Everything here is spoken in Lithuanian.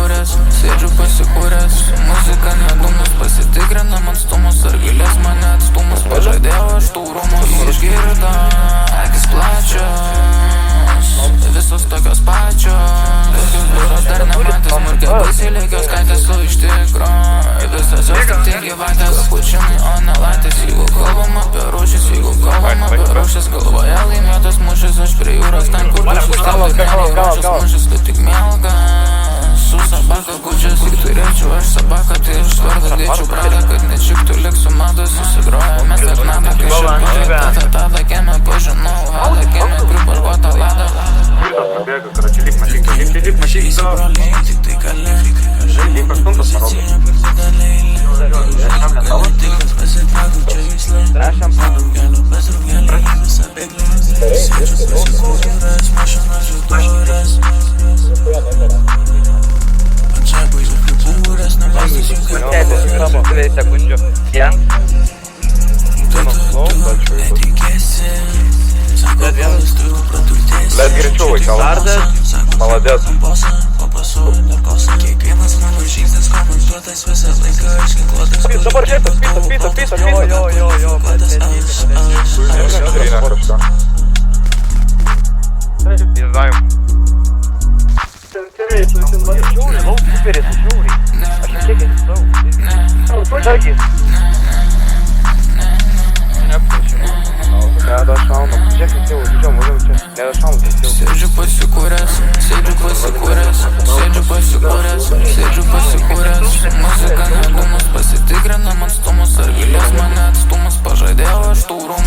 pasikūręs, sėdžiu pasikūręs. Muzika nedumus, pasitikrinam atstumus, ar gilės mane atstumus. Pažadėjau aš taurumus, išgirdo, akis plačios, visos tokios pačios. Tokios duros dar nematęs, murkė baisiai lygios, kaitės su iš tikro. Visas jos tik tai gyvatės, pučinai, o ne latės. Jeigu kalbam apie rūšis, jeigu kalbam apie rūšis, galvoje laimėtas mūšis, aš prie jūros ten kur dušis. Tau tik mėly rūšis mūšis, tu tik mielgas su sabaka gučias. Tik turėčiau aš sabaką, tai aš svardą dėčiau pradą, kad nečiktų liksiu madas. Susigroja mes tak nadą, kai šiandien tada kieme pažinau hadą, kieme priparkuotą ladą. Побега, короче, лип машик, Tik tai kalė, Жили по стунту сороду. Блядь, горячевый, колонна. Молодец. Списа. Не знаю. Sėdžiu pasikūręs, sėdžiu pasikūręs, sėdžiu pasikūręs, sėdžiu pasikūręs. Muzika nedumus, pasitikrinam atstumus, ar gilės mane atstumus. Pažadėjau aš taurumus.